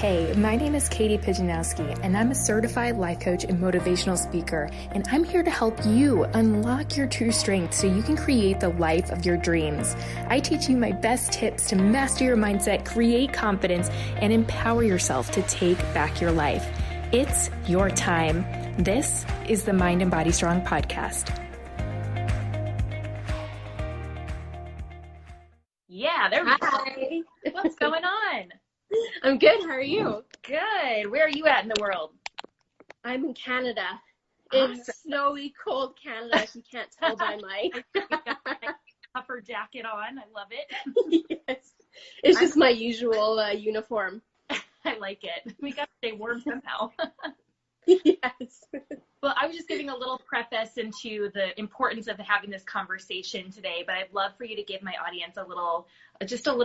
Hey, my name is Katie Pijanowski, and I'm a certified life coach and motivational speaker, and I'm here to help you unlock your true strength so you can create the life of your dreams. I teach you my best tips to master your mindset, create confidence, and empower yourself to take back your life. It's your time. This is the Mind and Body Strong podcast. Yeah, there we go. What's going on? I'm good. How are you? Good. Where are you at in the world? I'm in Canada. Awesome. In snowy, cold Canada, if you can't tell by my puffer jacket on. I love it. Yes. It's just my usual uniform. I like it. We got to stay warm somehow. Yes. Well, I was just giving a little preface into the importance of having this conversation today, but I'd love for you to give my audience a little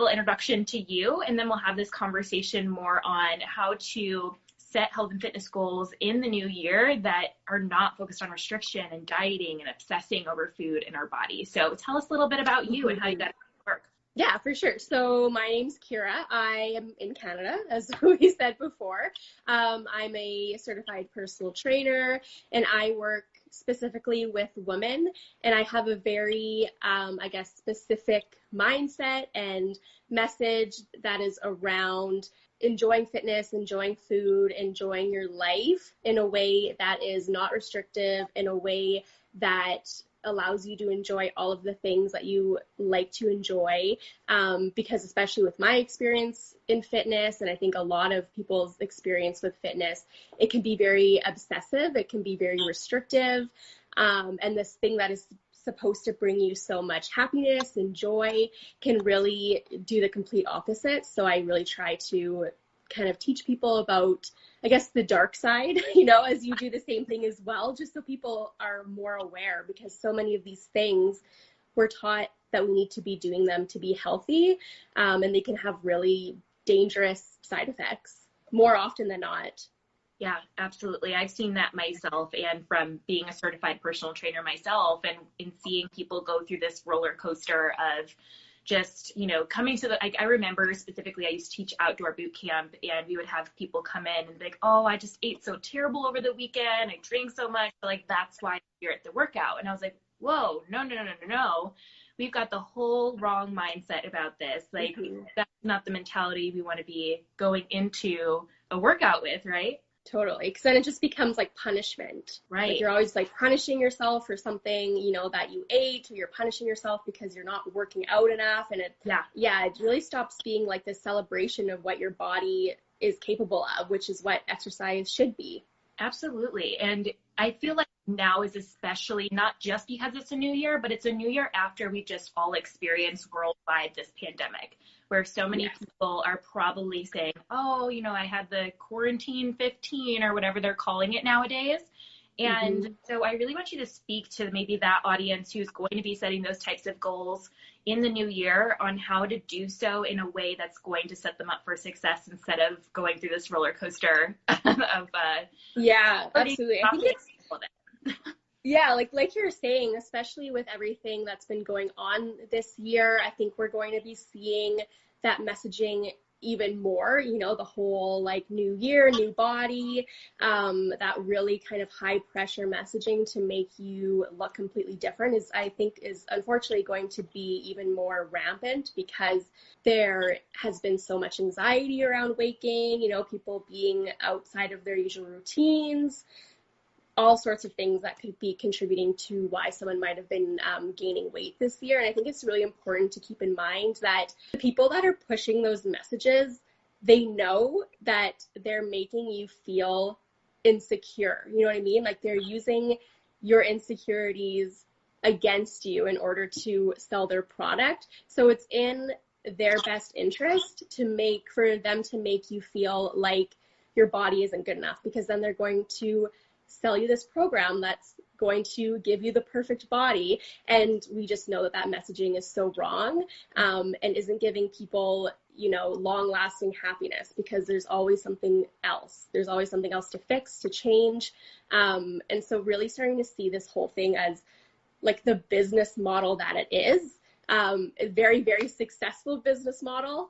introduction to you, and then we'll have this conversation more on how to set health and fitness goals in the new year that are not focused on restriction and dieting and obsessing over food in our body. So tell us a little bit about you and how you got to work. Yeah, for sure. So my name's Kira. I am in Canada, as we said before. I'm a certified personal trainer, and I work specifically with women, and I have a very, specific mindset and message that is around enjoying fitness, enjoying food, enjoying your life in a way that is not restrictive, in a way that allows you to enjoy all of the things that you like to enjoy, because especially with my experience in fitness, and I think a lot of people's experience with fitness, it can be very obsessive, it can be very restrictive, and this thing that is supposed to bring you so much happiness and joy can really do the complete opposite. So I really try to kind of teach people about, I guess, the dark side, as you do the same thing as well, just so people are more aware, because so many of these things we're taught that we need to be doing them to be healthy, and they can have really dangerous side effects more often than not. Yeah, absolutely. I've seen that myself, and from being a certified personal trainer myself, and in seeing people go through this roller coaster of just, coming to I remember specifically, I used to teach outdoor boot camp, and we would have people come in and be like, oh, I just ate so terrible over the weekend. I drank so much. That's why you're at the workout. And I was like, whoa, no. We've got the whole wrong mindset about this. That's not the mentality we want to be going into a workout with, right? Totally, because then it just becomes like punishment. Right. Like you're always like punishing yourself for something, that you ate, or you're punishing yourself because you're not working out enough. And it really stops being like this celebration of what your body is capable of, which is what exercise should be. Absolutely. And I feel like now is especially, not just because it's a new year, but it's a new year after we just all experienced worldwide this pandemic, where so many people are probably saying, oh, I had the quarantine 15 or whatever they're calling it nowadays. And so I really want you to speak to maybe that audience who's going to be setting those types of goals in the new year on how to do so in a way that's going to set them up for success instead of going through this roller coaster of absolutely. I think it's like you're saying, especially with everything that's been going on this year, I think we're going to be seeing that messaging even more, the whole like new year, new body, that really kind of high pressure messaging to make you look completely different is unfortunately going to be even more rampant, because there has been so much anxiety around weight gain, people being outside of their usual routines, all sorts of things that could be contributing to why someone might have been gaining weight this year. And I think it's really important to keep in mind that the people that are pushing those messages, they know that they're making you feel insecure. You know what I mean? Like they're using your insecurities against you in order to sell their product. So it's in their best interest for them to make you feel like your body isn't good enough, because then they're going to sell you this program that's going to give you the perfect body. And we just know that messaging is so wrong, and isn't giving people, long-lasting happiness, because there's always something else. There's always something else to fix, to change. And so really starting to see this whole thing as like the business model that it is, a very, very successful business model,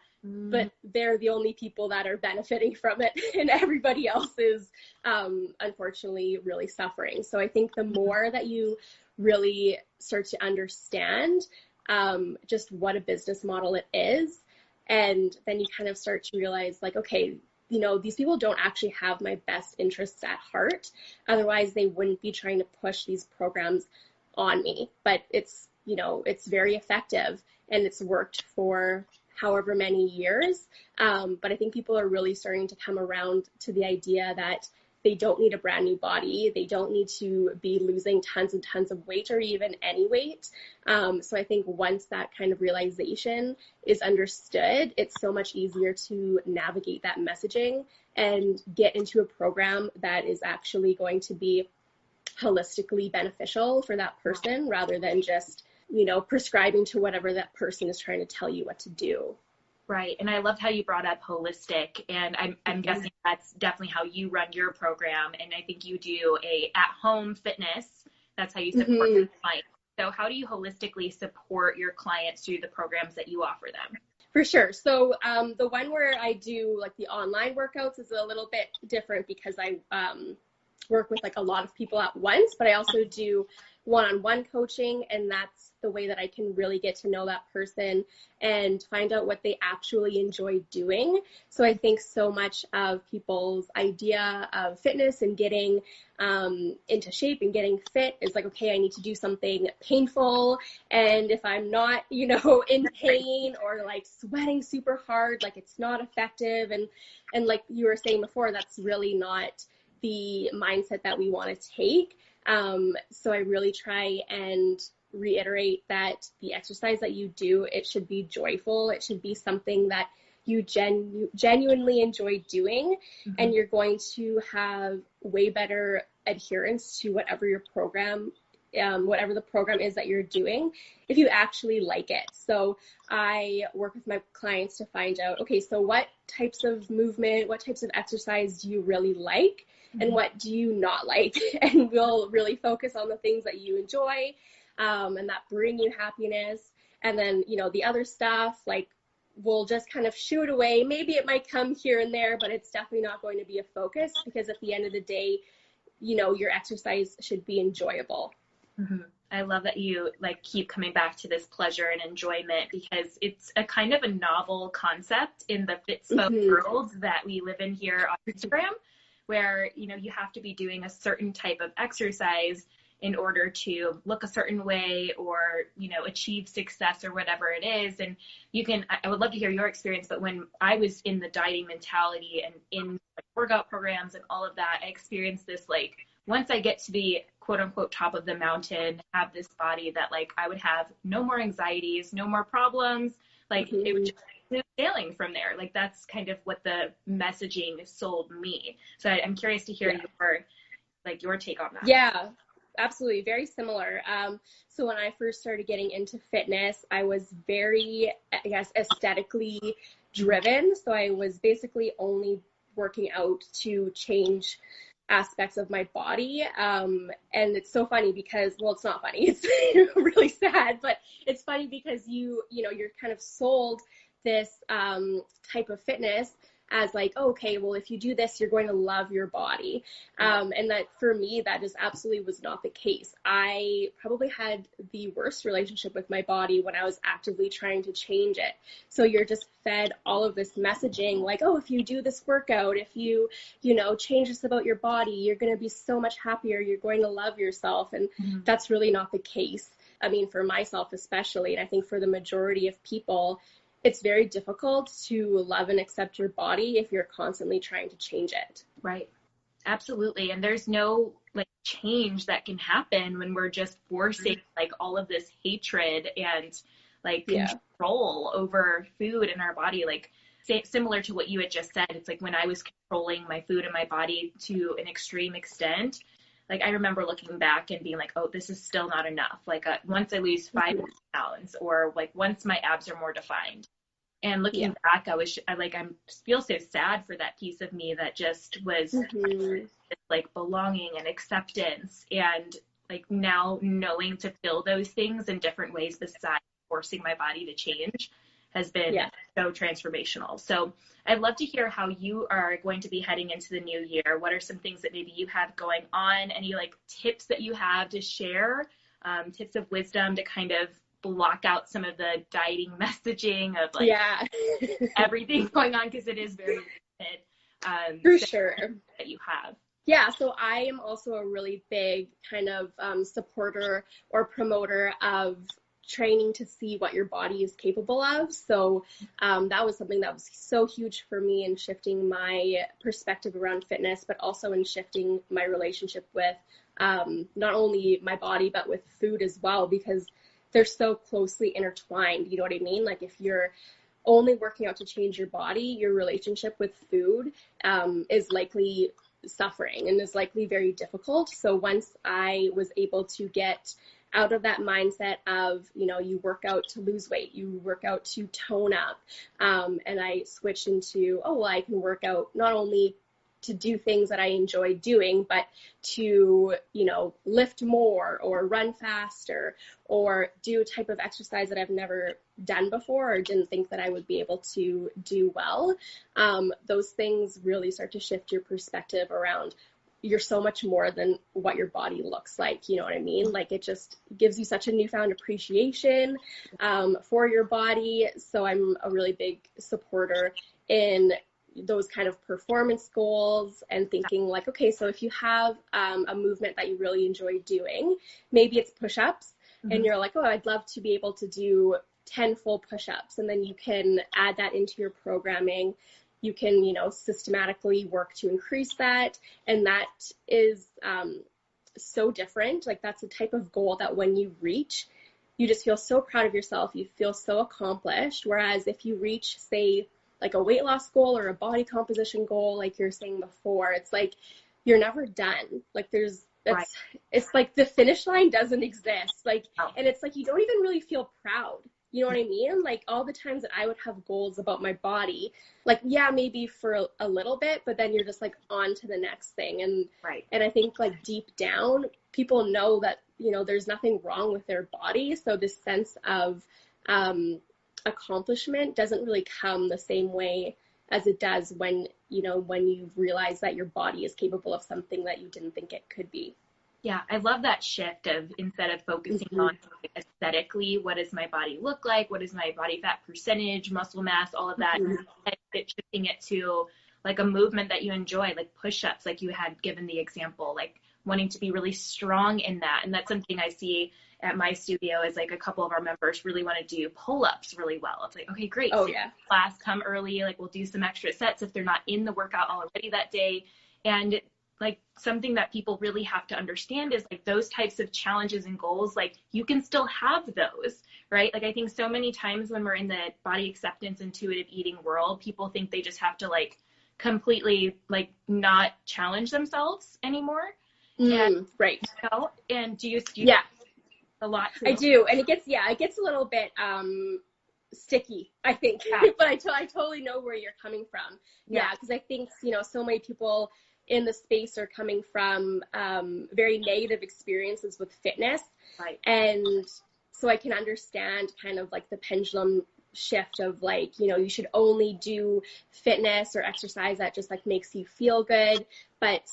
but they're the only people that are benefiting from it, and everybody else is unfortunately really suffering. So I think the more that you really start to understand just what a business model it is, and then you kind of start to realize like, okay, you know, these people don't actually have my best interests at heart. Otherwise, they wouldn't be trying to push these programs on me. But it's, you know, it's very effective, and it's worked for however many years. But I think people are really starting to come around to the idea that they don't need a brand new body. They don't need to be losing tons and tons of weight or even any weight. So I think once that kind of realization is understood, it's so much easier to navigate that messaging and get into a program that is actually going to be holistically beneficial for that person, rather than just, you know, prescribing to whatever that person is trying to tell you what to do. Right. And I loved how you brought up holistic, and I'm guessing that's definitely how you run your program. And I think you do a at-home fitness. That's how you support your clients. So how do you holistically support your clients through the programs that you offer them? For sure. So the one where I do like the online workouts is a little bit different because I work with like a lot of people at once, but I also do one-on-one coaching, and that's the way that I can really get to know that person and find out what they actually enjoy doing. So I think so much of people's idea of fitness and getting into shape and getting fit is like, okay, I need to do something painful. And if I'm not, you know, in pain or like sweating super hard, like it's not effective. And like you were saying before, that's really not the mindset that we want to take. So I really try and reiterate that the exercise that you do, it should be joyful. It should be something that you genuinely enjoy doing, and you're going to have way better adherence to whatever your program, whatever the program is that you're doing, if you actually like it. So I work with my clients to find out, okay, so what types of movement, what types of exercise do you really like? And what do you not like? And we'll really focus on the things that you enjoy and that bring you happiness. And then, you know, the other stuff, like, we'll just kind of shoo it away. Maybe it might come here and there, but it's definitely not going to be a focus, because at the end of the day, you know, your exercise should be enjoyable. I love that you like keep coming back to this pleasure and enjoyment, because it's a kind of a novel concept in the Fitspo world that we live in here on Instagram, where, you know, you have to be doing a certain type of exercise in order to look a certain way or, you know, achieve success or whatever it is. And you can, I would love to hear your experience, but when I was in the dieting mentality and in like workout programs and all of that, I experienced this, like, once I get to the quote unquote top of the mountain, have this body that like I would have no more anxieties, no more problems. Like it would just smooth sailing from there. Like that's kind of what the messaging sold me. So I'm curious to hear your take on that. Yeah, absolutely. Very similar. So when I first started getting into fitness, I was very, I guess, aesthetically driven. So I was basically only working out to change aspects of my body. And it's so funny because, well, it's not funny. It's really sad, but it's funny because you know, you're kind of sold this type of fitness as like, oh, okay, well, if you do this, you're going to love your body. And that for me, that just absolutely was not the case. I probably had the worst relationship with my body when I was actively trying to change it. So you're just fed all of this messaging like, oh, if you do this workout, if you know, change this about your body, you're going to be so much happier. You're going to love yourself. And that's really not the case. I mean, for myself especially, and I think for the majority of people, it's very difficult to love and accept your body if you're constantly trying to change it. Right. Absolutely. And there's no like change that can happen when we're just forcing like all of this hatred and like control over food in our body. Like similar to what you had just said, it's like when I was controlling my food and my body to an extreme extent, like I remember looking back and being like, oh, this is still not enough. Like once I lose 5 pounds, or like once my abs are more defined. And looking back, I feel so sad for that piece of me that just was like belonging and acceptance, and like now knowing to fill those things in different ways besides forcing my body to change has been so transformational. So I'd love to hear how you are going to be heading into the new year. What are some things that maybe you have going on? Any like tips that you have to share, tips of wisdom to kind of block out some of the dieting messaging of like everything going on, because it is very limited. For sure. That you have. Yeah, so I am also a really big kind of supporter or promoter of training to see what your body is capable of. So that was something that was so huge for me in shifting my perspective around fitness, but also in shifting my relationship with not only my body, but with food as well, because they're so closely intertwined. You know what I mean? Like if you're only working out to change your body, your relationship with food is likely suffering and is likely very difficult. So once I was able to get out of that mindset of, you know, you work out to lose weight, you work out to tone up, and I switched into, oh, well, I can work out not only to do things that I enjoy doing, but to, you know, lift more or run faster or do a type of exercise that I've never done before or didn't think that I would be able to do well. Those things really start to shift your perspective around you're so much more than what your body looks like. You know what I mean? Like it just gives you such a newfound appreciation for your body. So I'm a really big supporter in those kind of performance goals and thinking like, okay, so if you have a movement that you really enjoy doing, maybe it's push-ups and you're like, oh, I'd love to be able to do 10 full push-ups. And then you can add that into your programming. You can, you know, systematically work to increase that. And that is so different. Like that's the type of goal that when you reach, you just feel so proud of yourself. You feel so accomplished. Whereas if you reach, say, like a weight loss goal or a body composition goal, like you're saying before, it's like you're never done. Like it's like the finish line doesn't exist. Like, and it's like you don't even really feel proud. You know what I mean? Like all the times that I would have goals about my body, like, yeah, maybe for a little bit, but then you're just like on to the next thing. And I think like deep down, people know that, you know, there's nothing wrong with their body. So this sense of accomplishment doesn't really come the same way as it does when you realize that your body is capable of something that you didn't think it could be. Yeah, I love that shift of instead of focusing on aesthetically, what does my body look like? What is my body fat percentage, muscle mass, all of that, shifting it to like a movement that you enjoy, like push-ups, like you had given the example, like wanting to be really strong in that. And that's something I see at my studio is like a couple of our members really want to do pull-ups really well. It's like, okay, great. Oh, so yeah. Class, come early. Like we'll do some extra sets if they're not in the workout already that day. And like something that people really have to understand is like those types of challenges and goals, like you can still have those, right? Like I think so many times when we're in the body acceptance, intuitive eating world, people think they just have to like completely like not challenge themselves anymore. Right. You know? And do you a lot too? I do. And it gets a little bit sticky, I think. But I totally know where you're coming from. Yeah, because I think, you know, so many people in the space are coming from very negative experiences with fitness. Right. And so I can understand kind of like the pendulum shift of like, you know, you should only do fitness or exercise that just like makes you feel good. But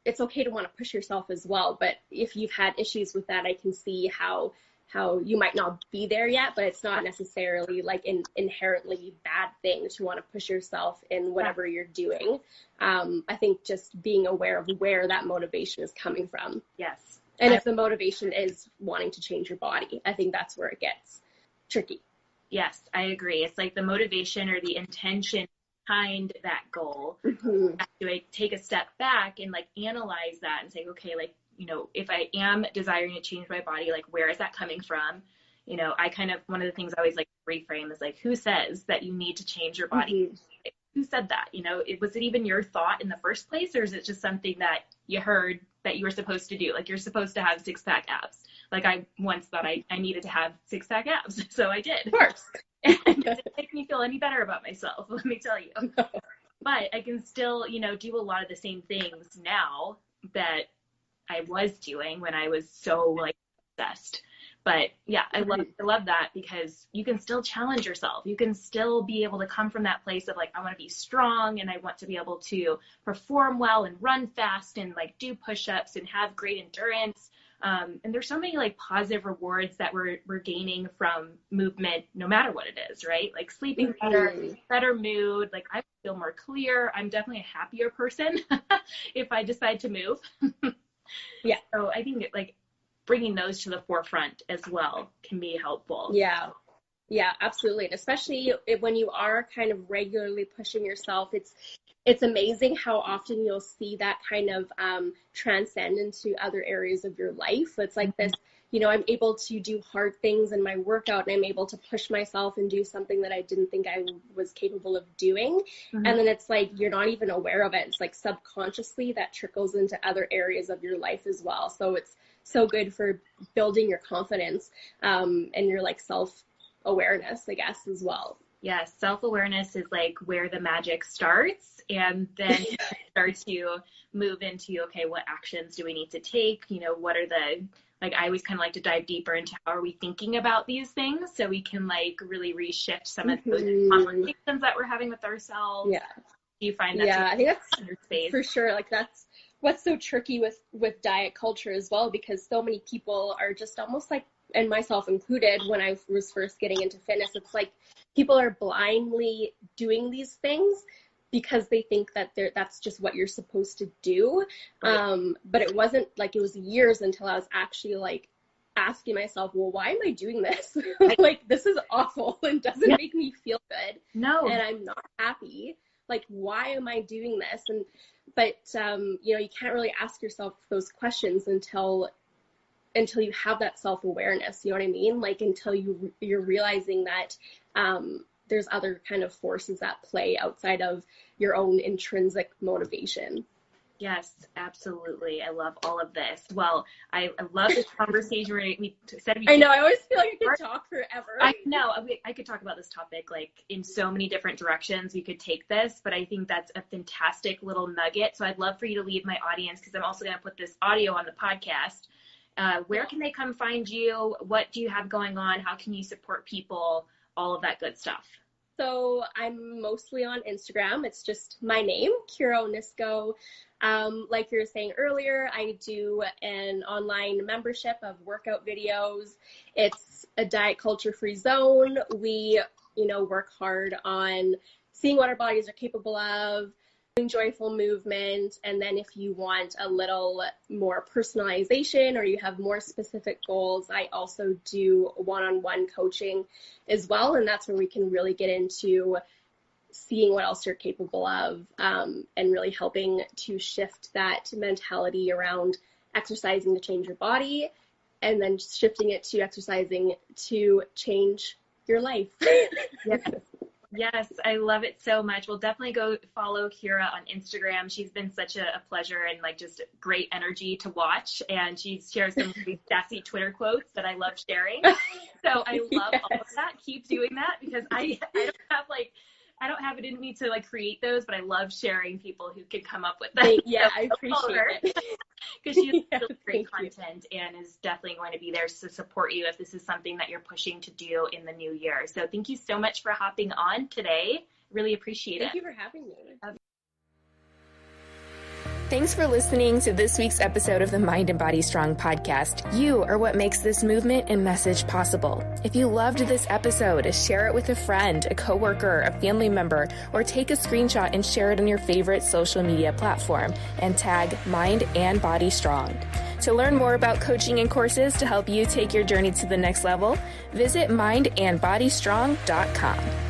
it's okay to want to push yourself as well. But if you've had issues with that, I can see how you might not be there yet, but it's not necessarily like an inherently bad thing to want to push yourself in whatever you're doing. I think just being aware of where that motivation is coming from. Yes. And if the motivation is wanting to change your body, I think that's where it gets tricky. Yes, I agree. It's like the motivation or the intention behind that goal. Mm-hmm. Do I take a step back and like analyze that and say, okay, like, you know, if I am desiring to change my body, like where is that coming from? You know, I kind of, one of the things I always like to reframe is like, who says that you need to change your body? Mm-hmm. Who said that? You know, was it even your thought in the first place, or is it just something that you heard that you were supposed to do? Like you're supposed to have 6-pack abs. Like I once thought I needed to have 6-pack abs. So I did. Of course. And it didn't make me feel any better about myself, let me tell you. But I can still, you know, do a lot of the same things now that I was doing when I was so like obsessed But yeah, I love that, because you can still challenge yourself. You can still be able to come from that place of like, I want to be strong and I want to be able to perform well and run fast and like do push-ups and have great endurance. And there's so many like positive rewards that we're gaining from movement, no matter what it is, right? Like sleeping better mood. Like I feel more clear. I'm definitely a happier person if I decide to move. Yeah. So I think like bringing those to the forefront as well can be helpful. Yeah. Yeah, absolutely. And especially when you are kind of regularly pushing yourself, it's amazing how often you'll see that kind of transcend into other areas of your life. It's like this, I'm able to do hard things in my workout, and I'm able to push myself and do something that I didn't think I was capable of doing. And then it's like, you're not even aware of it. It's like subconsciously that trickles into other areas of your life as well. So it's so good for building your confidence and your like self-awareness, I guess, as well. Yes, self-awareness is like where the magic starts, and then start to move into, okay, what actions do we need to take? What are I always kind of like to dive deeper into how are we thinking about these things, so we can like really reshift some of those conversations that we're having with ourselves. Yeah. Do you find that? Yeah, I think that's your space? For sure. Like that's what's so tricky with diet culture as well, because so many people are just almost like, and myself included, when I was first getting into fitness, it's like people are blindly doing these things because they think that that's just what you're supposed to do. Right. But it wasn't like, it was years until I was actually like asking myself, well, why am I doing this? Like, this is awful and doesn't make me feel good. No. And I'm not happy. Like, why am I doing this? But you can't really ask yourself those questions until you have that self-awareness, you know what I mean? Like, until you're realizing that there's other kind of forces at play outside of your own intrinsic motivation. Yes, absolutely. I love all of this. Well, I love this conversation. I know. I always feel like I could talk forever. I know. I could talk about this topic like in so many different directions we could take this, but I think that's a fantastic little nugget. So I'd love for you to leave my audience, because I'm also going to put this audio on the podcast. Where can they come find you? What do you have going on? How can you support people? All of that good stuff. So I'm mostly on Instagram. It's just my name, Youre Onysko. Like you were saying earlier, I do an online membership of workout videos. It's a diet culture free zone. We, work hard on seeing what our bodies are capable of, doing joyful movement. And then if you want a little more personalization or you have more specific goals, I also do one-on-one coaching as well. And that's where we can really get into seeing what else you're capable of, and really helping to shift that mentality around exercising to change your body, and then shifting it to exercising to change your life. Yes, I love it so much. We'll definitely go follow Youre on Instagram. She's been such a pleasure and like just great energy to watch. And she shares some really sassy Twitter quotes that I love sharing. So I love all of that. Keep doing that, because I don't have it in me to like create those, but I love sharing people who can come up with them. Yeah, so I appreciate it. Because she has really great content and is definitely going to be there to support you if this is something that you're pushing to do in the new year. So thank you so much for hopping on today. Really appreciate it. Thank you for having me. Thanks for listening to this week's episode of the Mind and Body Strong podcast. You are what makes this movement and message possible. If you loved this episode, share it with a friend, a coworker, a family member, or take a screenshot and share it on your favorite social media platform and tag Mind and Body Strong. To learn more about coaching and courses to help you take your journey to the next level, visit mindandbodystrong.com.